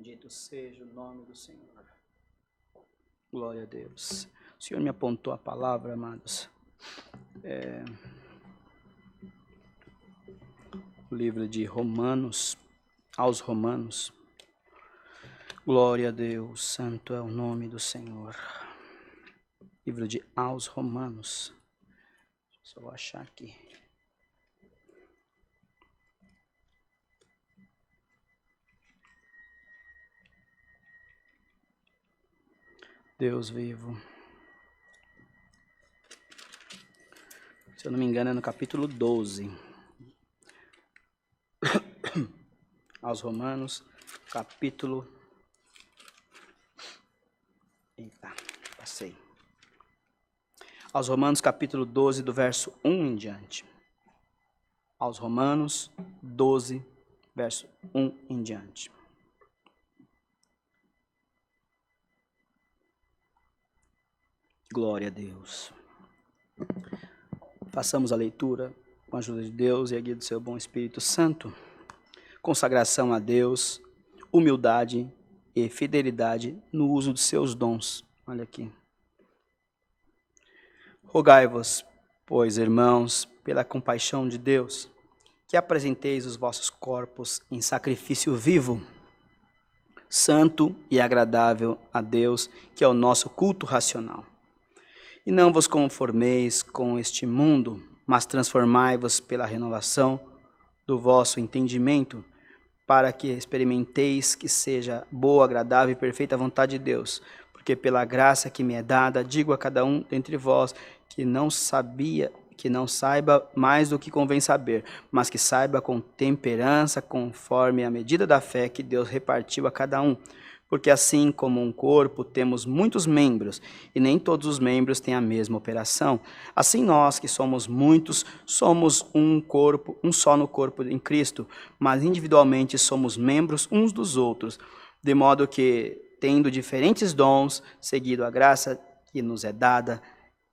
Bendito seja o nome do Senhor. Glória a Deus. O Senhor me apontou a palavra, amados. O livro de Romanos, aos Romanos. Glória a Deus, santo é o nome do Senhor. Livro de aos Romanos. Só vou achar aqui. Deus vivo. Se eu não me engano, é no capítulo 12. Aos Romanos, capítulo... Eita, passei. Aos Romanos, capítulo 12, do verso 1 em diante. Aos Romanos, 12, verso 1 em diante. Glória a Deus. Façamos a leitura com a ajuda de Deus e a guia do seu bom Espírito Santo. Consagração a Deus, humildade e fidelidade no uso de seus dons. Olha aqui. Rogai-vos, pois, irmãos, pela compaixão de Deus, que apresenteis os vossos corpos em sacrifício vivo, santo e agradável a Deus, que é o nosso culto racional. E não vos conformeis com este mundo, mas transformai-vos pela renovação do vosso entendimento, para que experimenteis que seja boa, agradável e perfeita a vontade de Deus. Porque pela graça que me é dada, digo a cada um dentre vós que não saiba mais do que convém saber, mas que saiba com temperança, conforme a medida da fé que Deus repartiu a cada um. Porque assim como um corpo temos muitos membros, e nem todos os membros têm a mesma operação, assim nós que somos muitos, somos um corpo, um só no corpo em Cristo, mas individualmente somos membros uns dos outros, de modo que, tendo diferentes dons, seguido a graça que nos é dada,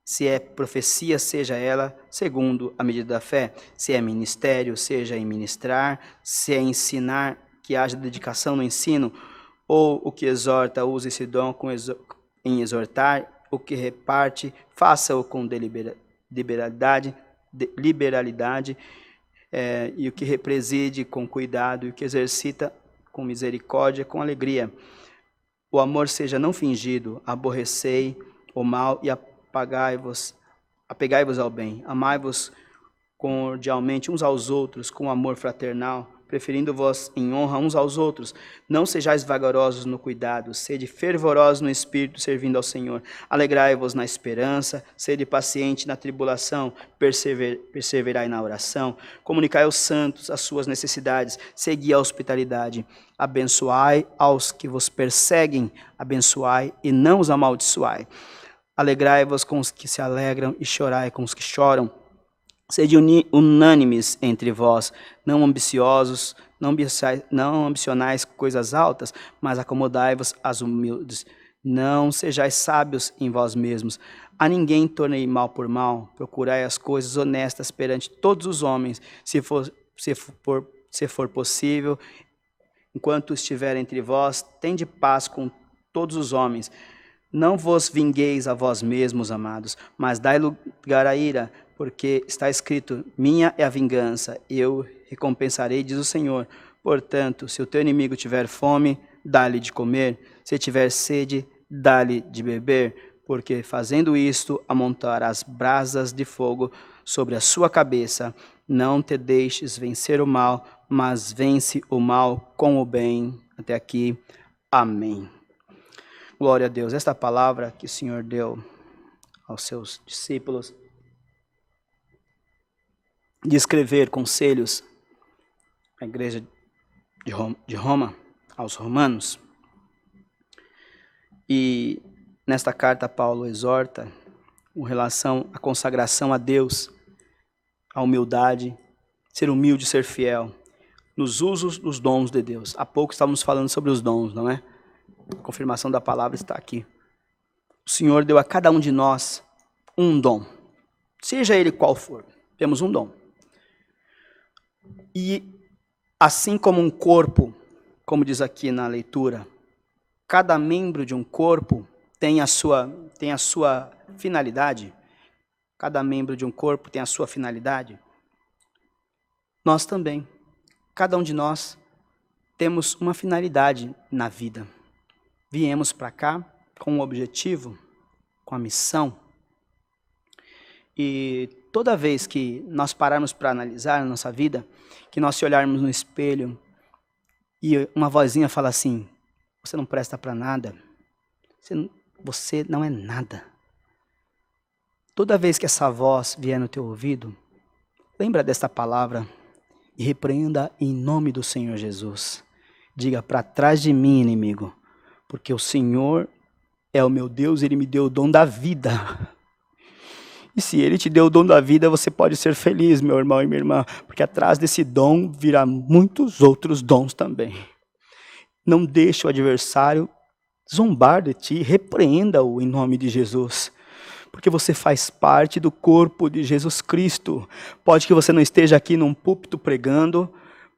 se é profecia, seja ela segundo a medida da fé, se é ministério, seja em ministrar, se é ensinar, que haja dedicação no ensino, ou o que exorta, use esse dom em exortar, o que reparte, faça-o com liberalidade, e o que represide com cuidado, e o que exercita com misericórdia, com alegria. O amor seja não fingido, aborrecei o mal e apegai-vos ao bem. Amai-vos cordialmente uns aos outros, com amor fraternal, preferindo-vos em honra uns aos outros. Não sejais vagarosos no cuidado, sede fervorosos no espírito, servindo ao Senhor. Alegrai-vos na esperança, sede paciente na tribulação, perseverai na oração. Comunicai aos santos as suas necessidades, segui a hospitalidade. Abençoai aos que vos perseguem, abençoai e não os amaldiçoai. Alegrai-vos com os que se alegram e chorai com os que choram. Sede unânimes entre vós, não ambiciosos, não ambicionais coisas altas, mas acomodai-vos às humildes. Não sejais sábios em vós mesmos. A ninguém tornei mal por mal. Procurai as coisas honestas perante todos os homens, se for possível. Enquanto estiver entre vós, tende paz com todos os homens. Não vos vingueis a vós mesmos, amados, mas dai lugar à ira, porque está escrito, minha é a vingança, eu recompensarei, diz o Senhor. Portanto, se o teu inimigo tiver fome, dá-lhe de comer, se tiver sede, dá-lhe de beber, porque fazendo isto, amontoarás brasas de fogo sobre a sua cabeça. Não te deixes vencer o mal, mas vence o mal com o bem. Até aqui, amém. Glória a Deus. Esta palavra que o Senhor deu aos seus discípulos, de escrever conselhos à igreja de Roma, aos romanos. E nesta carta Paulo exorta com relação à consagração a Deus, a humildade, ser humilde, ser fiel, nos usos dos dons de Deus. Há pouco estávamos falando sobre os dons, não é? A confirmação da palavra está aqui. O Senhor deu a cada um de nós um dom, seja ele qual for, temos um dom. E assim como um corpo como diz aqui na leitura, cada membro de um corpo tem a sua finalidade. Cada membro de um corpo tem a sua finalidade. Nós também, cada um de nós, temos uma finalidade na vida. Viemos para cá com um objetivo, com a missão. E toda vez que nós pararmos para analisar a nossa vida, que nós se olharmos no espelho e uma vozinha fala assim, você não presta para nada, você não é nada. Toda vez que essa voz vier no teu ouvido, lembra desta palavra e repreenda em nome do Senhor Jesus. Diga, para trás de mim, inimigo, porque o Senhor é o meu Deus, Ele me deu o dom da vida. E se Ele te deu o dom da vida, você pode ser feliz, meu irmão e minha irmã, porque atrás desse dom virá muitos outros dons também. Não deixe o adversário zombar de ti, repreenda-o em nome de Jesus. Porque você faz parte do corpo de Jesus Cristo. Pode que você não esteja aqui num púlpito pregando,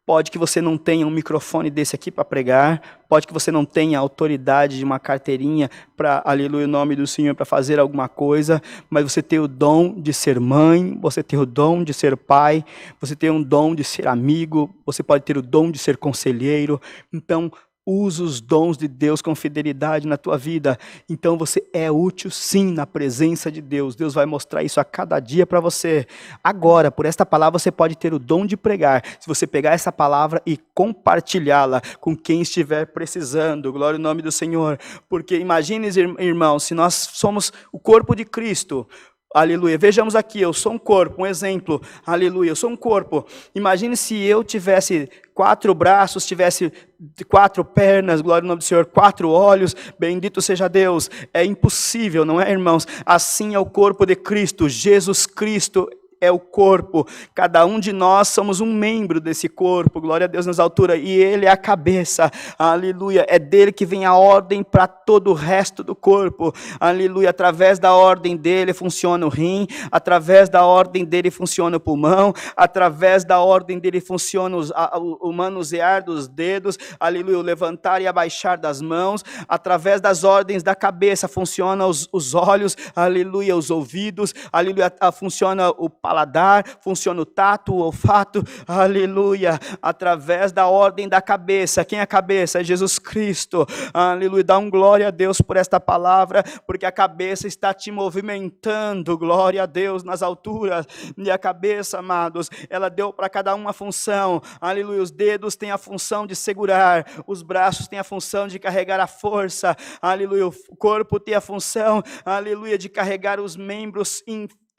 pode que você não tenha um microfone desse aqui para pregar, pode que você não tenha autoridade de uma carteirinha para, aleluia, o nome do Senhor, para fazer alguma coisa, mas você tem o dom de ser mãe, você tem o dom de ser pai, você tem um dom de ser amigo, você pode ter o dom de ser conselheiro. Então, usa os dons de Deus com fidelidade na tua vida. Então você é útil sim na presença de Deus. Deus vai mostrar isso a cada dia para você. Agora, por esta palavra você pode ter o dom de pregar. Se você pegar essa palavra e compartilhá-la com quem estiver precisando. Glória ao nome do Senhor. Porque imagine, irmãos, se nós somos o corpo de Cristo. Aleluia, vejamos aqui, eu sou um corpo, um exemplo, aleluia, eu sou um corpo. Imagine se eu tivesse 4 braços, tivesse 4 pernas, glória ao nome do Senhor, 4 olhos, bendito seja Deus. É impossível, não é, irmãos? Assim é o corpo de Cristo, Jesus Cristo é o corpo, cada um de nós somos um membro desse corpo, glória a Deus nas alturas, e Ele é a cabeça, aleluia, é dele que vem a ordem para todo o resto do corpo, aleluia, através da ordem dele funciona o rim, através da ordem dele funciona o pulmão, através da ordem dele funciona o manusear dos dedos, aleluia, o levantar e abaixar das mãos, através das ordens da cabeça funciona os olhos, aleluia, os ouvidos, aleluia, funciona o paladar, funciona o tato, o olfato, aleluia, através da ordem da cabeça. Quem é a cabeça? É Jesus Cristo, aleluia, dá um glória a Deus por esta palavra, porque a cabeça está te movimentando, glória a Deus nas alturas, e a cabeça, amados, ela deu para cada um uma função, aleluia, os dedos têm a função de segurar, os braços têm a função de carregar a força, aleluia, o corpo tem a função, aleluia, de carregar os membros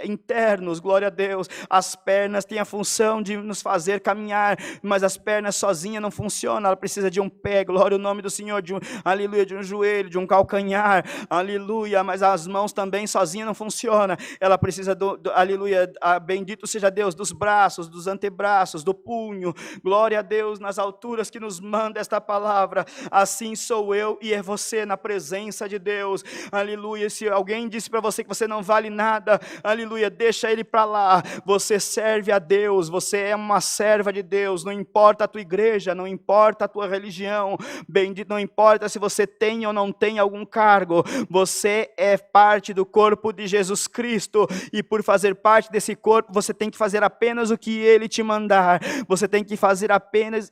internos, glória a Deus, as pernas têm a função de nos fazer caminhar, mas as pernas sozinhas não funcionam, ela precisa de um pé, glória ao nome do Senhor, aleluia, de um joelho, de um calcanhar, aleluia, mas as mãos também sozinhas não funcionam, ela precisa aleluia, bendito seja Deus, dos braços, dos antebraços, do punho, glória a Deus nas alturas que nos manda esta palavra, assim sou eu e é você na presença de Deus, aleluia, se alguém disse para você que você não vale nada, aleluia, deixa ele para lá, você serve a Deus, você é uma serva de Deus, não importa a tua igreja, não importa a tua religião, bendito, não importa se você tem ou não tem algum cargo, você é parte do corpo de Jesus Cristo, e por fazer parte desse corpo, você tem que fazer apenas o que Ele te mandar, você tem que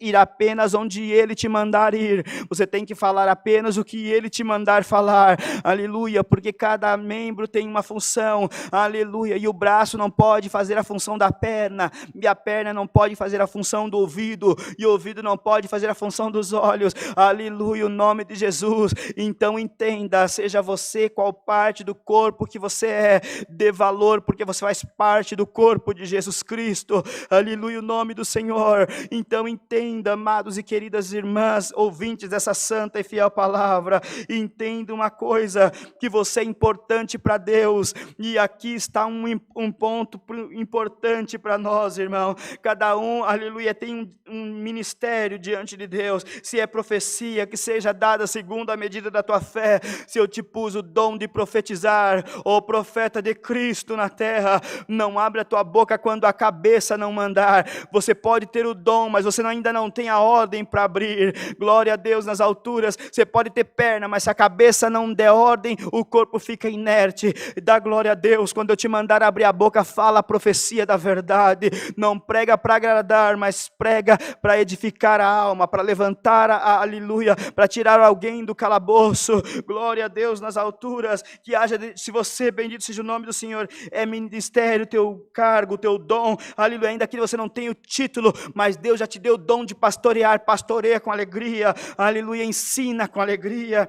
ir apenas onde Ele te mandar ir, você tem que falar apenas o que Ele te mandar falar, aleluia, porque cada membro tem uma função, aleluia, e o braço não pode fazer a função da perna, e a perna não pode fazer a função do ouvido, e o ouvido não pode fazer a função dos olhos, aleluia, o nome de Jesus. Então entenda, seja você qual parte do corpo que você é, dê valor, porque você faz parte do corpo de Jesus Cristo, aleluia, o nome do Senhor. Então entenda, amados e queridas irmãs, ouvintes dessa santa e fiel palavra, entenda uma coisa, que você é importante para Deus, e aqui está um um ponto importante para nós, irmão. Cada um, aleluia, tem um ministério diante de Deus. Se é profecia, que seja dada segundo a medida da tua fé. Se eu te pus o dom de profetizar, ó profeta de Cristo na terra, não abre a tua boca quando a cabeça não mandar. Você pode ter o dom, mas você ainda não tem a ordem para abrir. Glória a Deus nas alturas. Você pode ter perna, mas se a cabeça não der ordem, o corpo fica inerte. Dá glória a Deus. Quando eu te mandar abrir a boca, fala a profecia da verdade. Não prega para agradar, mas prega para edificar a alma, para levantar aleluia, para tirar alguém do calabouço. Glória a Deus nas alturas. Que haja, se você, bendito seja o nome do Senhor, é ministério, teu cargo, teu dom, aleluia, ainda que você não tenha o título, mas Deus já te deu o dom de pastorear. Pastoreia com alegria, aleluia, ensina com alegria.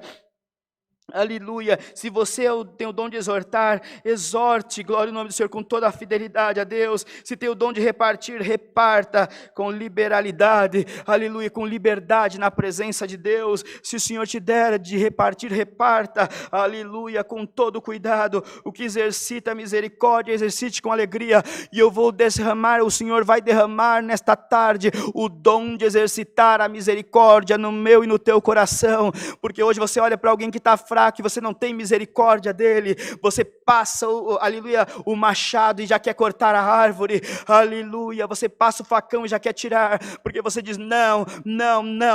Aleluia, se você tem o dom de exortar, exorte, glória ao nome do Senhor, com toda a fidelidade a Deus. Se tem o dom de repartir, reparta com liberalidade, aleluia, com liberdade na presença de Deus. Se o Senhor te der de repartir, reparta, aleluia, com todo cuidado. O que exercita a misericórdia, exercite com alegria, e eu vou derramar, o Senhor vai derramar nesta tarde o dom de exercitar a misericórdia no meu e no teu coração, porque hoje você olha para alguém que está fraco, que você não tem misericórdia dele, você passa, aleluia, o machado e já quer cortar a árvore, aleluia, você passa o facão e já quer tirar, porque você diz, não,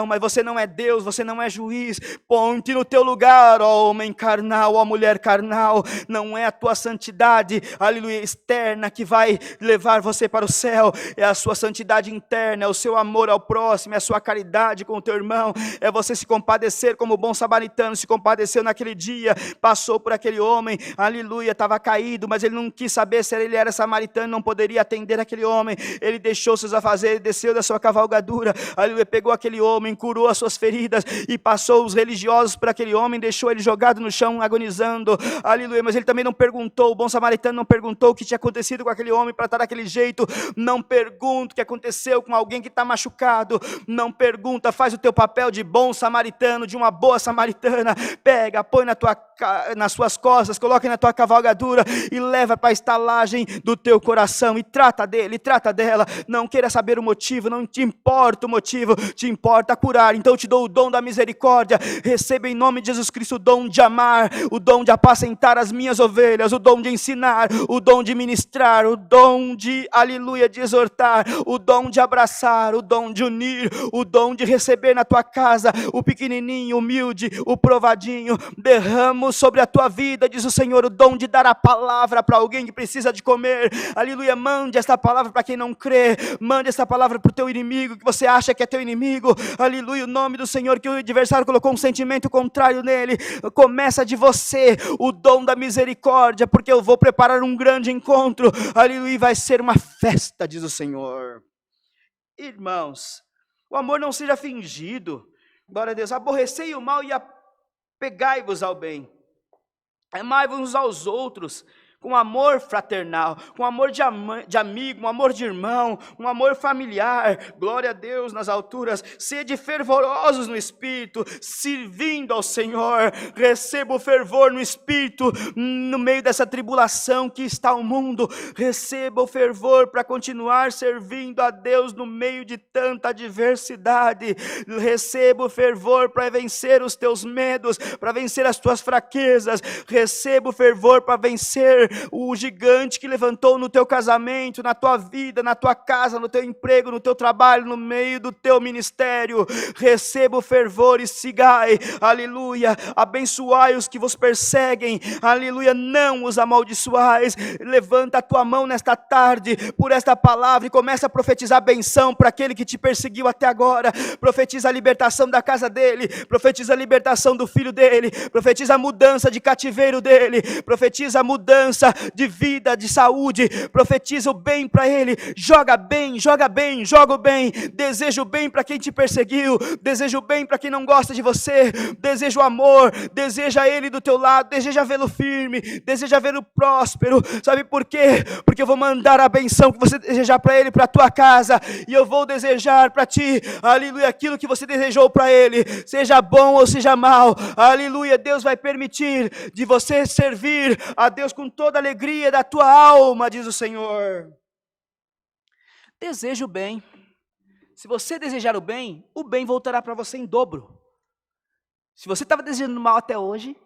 mas você não é Deus, você não é juiz. Ponte no teu lugar, ó homem carnal, ó mulher carnal. Não é a tua santidade, aleluia, externa que vai levar você para o céu, é a sua santidade interna, é o seu amor ao próximo, é a sua caridade com o teu irmão, é você se compadecer como o bom samaritano se compadeceu naquele dia, passou por aquele homem, aleluia, estava caído, mas ele não quis saber se ele era samaritano, não poderia atender aquele homem, ele deixou seus afazeres, desceu da sua cavalgadura, aleluia, pegou aquele homem, curou as suas feridas, e passou os religiosos por aquele homem, deixou ele jogado no chão, agonizando, aleluia, mas ele também não perguntou, o bom samaritano não perguntou o que tinha acontecido com aquele homem, para estar daquele jeito. Não pergunta o que aconteceu com alguém que está machucado, não pergunta, faz o teu papel de bom samaritano, de uma boa samaritana, pega, põe nas suas costas, coloca na tua cavalgadura e leva para a estalagem do teu coração e trata dele, trata dela. Não queira saber o motivo, não te importa o motivo, te importa curar. Então eu te dou o dom da misericórdia. Receba em nome de Jesus Cristo o dom de amar, o dom de apacentar as minhas ovelhas, o dom de ensinar, o dom de ministrar, o dom de, aleluia, de exortar, o dom de abraçar, o dom de unir, o dom de receber na tua casa o pequenininho, humilde, o provadinho. Derramo sobre a tua vida, diz o Senhor, o dom de dar a palavra para alguém que precisa de comer, aleluia, mande esta palavra para quem não crê, mande esta palavra para o teu inimigo, que você acha que é teu inimigo, aleluia, o nome do Senhor, que o adversário colocou um sentimento contrário nele, começa de você, o dom da misericórdia, porque eu vou preparar um grande encontro, aleluia, vai ser uma festa, diz o Senhor. Irmãos, o amor não seja fingido, glória a Deus, aborrecei o mal e apegai-vos ao bem, amai-vos uns aos outros, com amor fraternal, com amor de amigo, um amor de irmão, um amor familiar, glória a Deus nas alturas, sede fervorosos no Espírito, servindo ao Senhor, receba o fervor no Espírito, no meio dessa tribulação que está o mundo, receba o fervor para continuar servindo a Deus no meio de tanta adversidade, receba o fervor para vencer os teus medos, para vencer as tuas fraquezas, receba o fervor para vencer o gigante que levantou no teu casamento, na tua vida, na tua casa, no teu emprego, no teu trabalho, no meio do teu ministério. Receba o fervor e sigai, aleluia, abençoai os que vos perseguem, aleluia, não os amaldiçoais. Levanta a tua mão nesta tarde por esta palavra e começa a profetizar benção para aquele que te perseguiu até agora. Profetiza a libertação da casa dele, profetiza a libertação do filho dele, profetiza a mudança de cativeiro dele, profetiza a mudança de vida, de saúde, profetiza o bem para ele, joga bem, joga o bem, deseja o bem para quem te perseguiu, deseja o bem para quem não gosta de você, deseja o amor, deseja ele do teu lado, deseja vê-lo firme, deseja vê-lo próspero. Sabe por quê? Porque eu vou mandar a benção que você desejar para ele, para a tua casa, e eu vou desejar para ti, aleluia, aquilo que você desejou para ele, seja bom ou seja mal, aleluia. Deus vai permitir de você servir a Deus com todo toda a alegria da tua alma, diz o Senhor. Deseja o bem. Se você desejar o bem voltará para você em dobro. Se você estava desejando mal até hoje,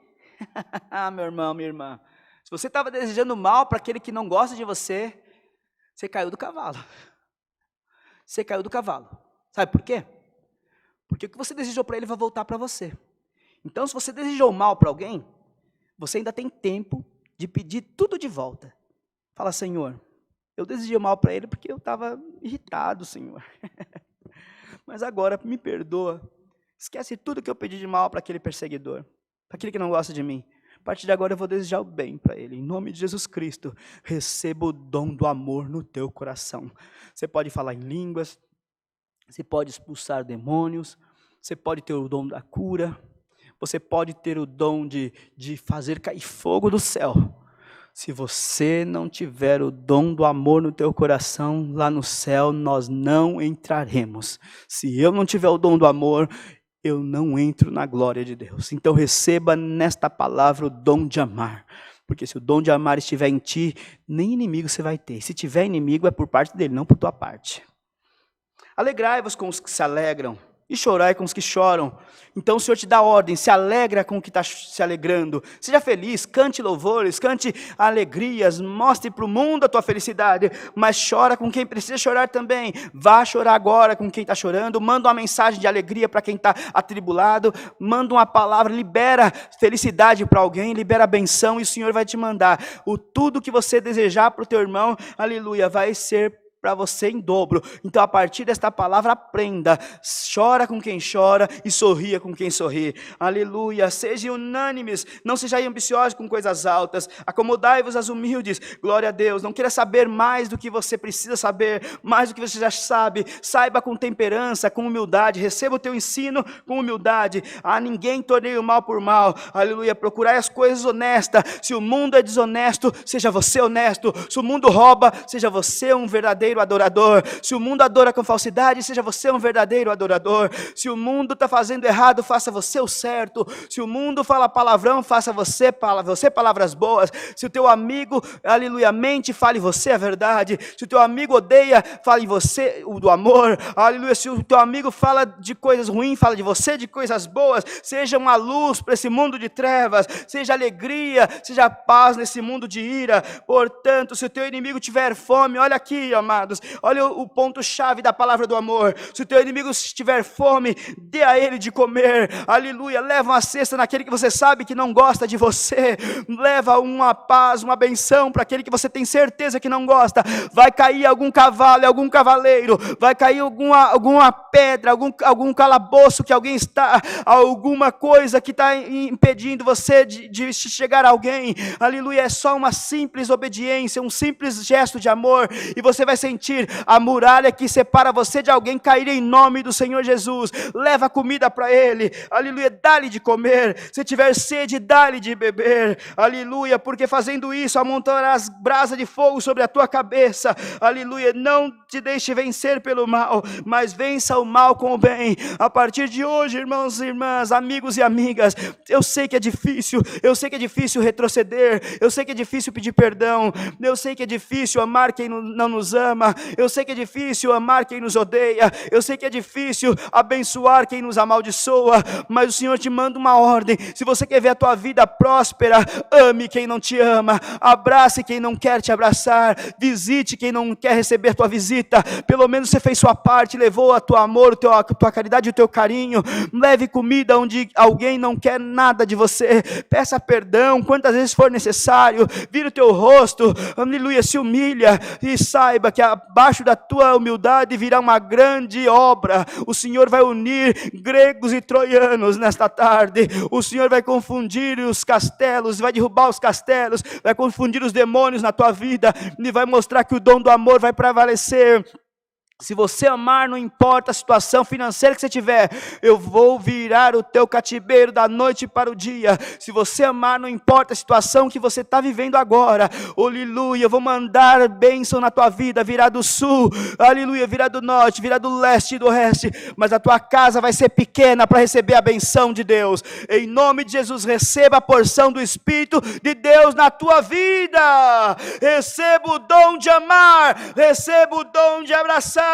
meu irmão, minha irmã, se você estava desejando mal para aquele que não gosta de você, você caiu do cavalo. Você caiu do cavalo. Sabe por quê? Porque o que você desejou para ele vai voltar para você. Então, se você desejou mal para alguém, você ainda tem tempo de pedir tudo de volta. Fala, Senhor, eu desejei mal para ele porque eu estava irritado, Senhor. Mas agora me perdoa. Esquece tudo que eu pedi de mal para aquele perseguidor, para aquele que não gosta de mim. A partir de agora eu vou desejar o bem para ele. Em nome de Jesus Cristo, receba o dom do amor no teu coração. Você pode falar em línguas, você pode expulsar demônios, você pode ter o dom da cura, você pode ter o dom de fazer cair fogo do céu. Se você não tiver o dom do amor no teu coração, lá no céu nós não entraremos. Se eu não tiver o dom do amor, eu não entro na glória de Deus. Então receba nesta palavra o dom de amar. Porque se o dom de amar estiver em ti, nem inimigo você vai ter. Se tiver inimigo é por parte dele, não por tua parte. Alegrai-vos com os que se alegram e chorai com os que choram. Então o Senhor te dá ordem, se alegra com o que está se alegrando. Seja feliz, cante louvores, cante alegrias, mostre para o mundo a tua felicidade, mas chora com quem precisa chorar também. Vá chorar agora com quem está chorando, manda uma mensagem de alegria para quem está atribulado, manda uma palavra, libera felicidade para alguém, libera benção e o Senhor vai te mandar. Tudo que você desejar para o teu irmão, aleluia, vai ser para você em dobro. Então a partir desta palavra aprenda, chora com quem chora e sorria com quem sorri. Aleluia, sejam unânimes, não sejam ambiciosos com coisas altas, acomodai-vos às humildes. Glória a Deus, não queira saber mais do que você precisa saber, mais do que você já sabe. Saiba com temperança, com humildade, receba o teu ensino com humildade. A ninguém tornei o mal por mal. Aleluia, procurai as coisas honestas. Se o mundo é desonesto, seja você honesto. Se o mundo rouba, seja você um verdadeiro adorador. Se o mundo adora com falsidade, seja você um verdadeiro adorador. Se o mundo está fazendo errado, faça você o certo. Se o mundo fala palavrão, faça você palavras boas. Se o teu amigo, aleluia, mente, fale você a verdade. Se o teu amigo odeia, fale você o do amor. Aleluia, se o teu amigo fala de coisas ruins, fala de você de coisas boas. Seja uma luz para esse mundo de trevas. Seja alegria, seja paz nesse mundo de ira. Portanto, se o teu inimigo tiver fome, olha aqui, amados, olha o ponto-chave da palavra do amor. Se o teu inimigo tiver fome, dê a ele de comer. Aleluia, leva uma cesta naquele que você sabe que não gosta de você. Leva uma paz, uma benção para aquele que você tem certeza que não gosta. Vai cair algum cavalo, algum cavaleiro. Vai cair alguma pedra, algum calabouço que alguém está, alguma coisa que está impedindo você de chegar a alguém. Aleluia, é só uma simples obediência, um simples gesto de amor, e você vai sentir a muralha que separa você de alguém cair em nome do Senhor Jesus. Leva comida para ele, aleluia, dá-lhe de comer. Se tiver sede, dá-lhe de beber, aleluia, porque fazendo isso amontoarás brasa de fogo sobre a tua cabeça. Aleluia, não te deixe vencer pelo mal, mas vença o mal com o bem. A partir de hoje, irmãos e irmãs, amigos e amigas, eu sei que é difícil retroceder, eu sei que é difícil pedir perdão, eu sei que é difícil amar quem não nos ama, eu sei que é difícil amar quem nos odeia, eu sei que é difícil abençoar quem nos amaldiçoa, mas o Senhor te manda uma ordem. Se você quer ver a tua vida próspera, ame quem não te ama, abrace quem não quer te abraçar, visite quem não quer receber tua visita. Pelo menos você fez sua parte, levou a teu amor, a tua caridade e o teu carinho. Leve comida onde alguém não quer nada de você, peça perdão quantas vezes for necessário, vira o teu rosto, aleluia, se humilha e saiba que abaixo da tua humildade virá uma grande obra. O Senhor vai unir gregos e troianos nesta tarde. O Senhor vai confundir os castelos, vai derrubar os castelos, vai confundir os demônios na tua vida e vai mostrar que o dom do amor vai prevalecer. Se você amar, não importa a situação financeira que você tiver, eu vou virar o teu cativeiro da noite para o dia. Se você amar, não importa a situação que você está vivendo agora, aleluia, eu vou mandar bênção na tua vida, virar do sul, aleluia, virar do norte, virar do leste e do oeste, mas a tua casa vai ser pequena para receber a benção de Deus. Em nome de Jesus, receba a porção do Espírito de Deus na tua vida. Receba o dom de amar, receba o dom de abraçar,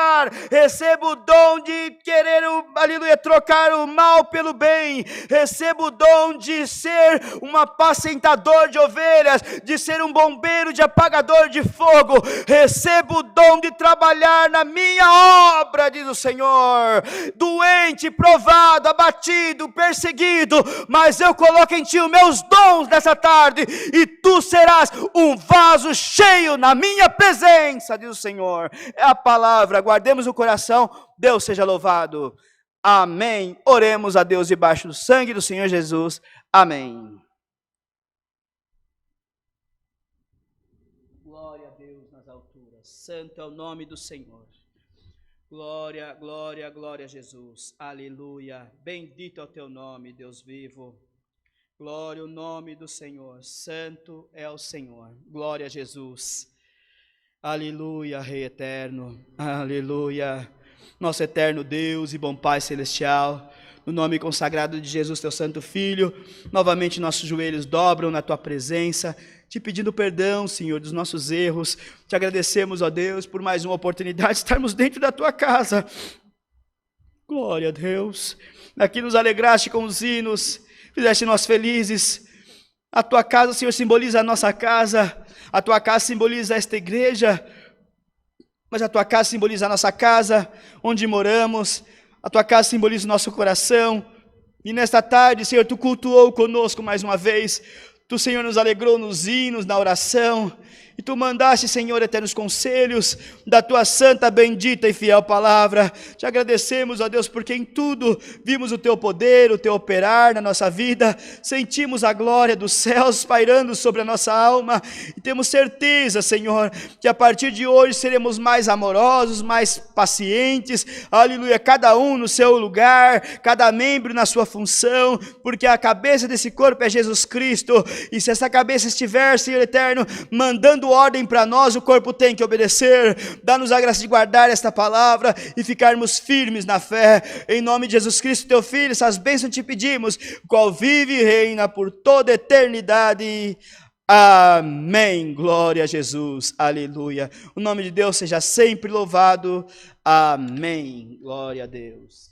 receba o dom de querer, aleluia, trocar o mal pelo bem, receba o dom de ser um apacentador de ovelhas, de ser um bombeiro, de apagador de fogo, receba o dom de trabalhar na minha obra, diz o Senhor. Doente, provado, abatido, perseguido, mas eu coloco em ti os meus dons nessa tarde, e tu serás um vaso cheio na minha presença, diz o Senhor. É a palavra, guardemos o coração. Deus seja louvado. Amém. Oremos a Deus debaixo do sangue do Senhor Jesus. Amém. Glória a Deus nas alturas. Santo é o nome do Senhor. Glória, glória, glória a Jesus. Aleluia. Bendito é o teu nome, Deus vivo. Glória ao nome do Senhor. Santo é o Senhor. Glória a Jesus. Aleluia, Rei eterno, aleluia, nosso eterno Deus e bom Pai celestial, no nome consagrado de Jesus, teu santo Filho, novamente nossos joelhos dobram na tua presença, te pedindo perdão, Senhor, dos nossos erros, te agradecemos, ó Deus, por mais uma oportunidade de estarmos dentro da tua casa. Glória a Deus, aqui nos alegraste com os hinos, fizeste nós felizes. A tua casa, Senhor, simboliza a nossa casa, a tua casa simboliza esta igreja, mas a tua casa simboliza a nossa casa, onde moramos, a tua casa simboliza o nosso coração, e nesta tarde, Senhor, tu cultuou conosco mais uma vez, tu, Senhor, nos alegrou nos hinos, na oração, e tu mandaste, Senhor, eternos conselhos da tua santa, bendita e fiel palavra. Te agradecemos, ó Deus, porque em tudo vimos o teu poder, o teu operar na nossa vida, sentimos a glória dos céus pairando sobre a nossa alma, e temos certeza, Senhor, que a partir de hoje seremos mais amorosos, mais pacientes, aleluia, cada um no seu lugar, cada membro na sua função, porque a cabeça desse corpo é Jesus Cristo, e se essa cabeça estiver, Senhor eterno, mandando ordem para nós, o corpo tem que obedecer. Dá-nos a graça de guardar esta palavra e ficarmos firmes na fé, em nome de Jesus Cristo, teu Filho. Essas bênçãos te pedimos, qual vive e reina por toda a eternidade. Amém. Glória a Jesus, aleluia. O nome de Deus seja sempre louvado. Amém. Glória a Deus.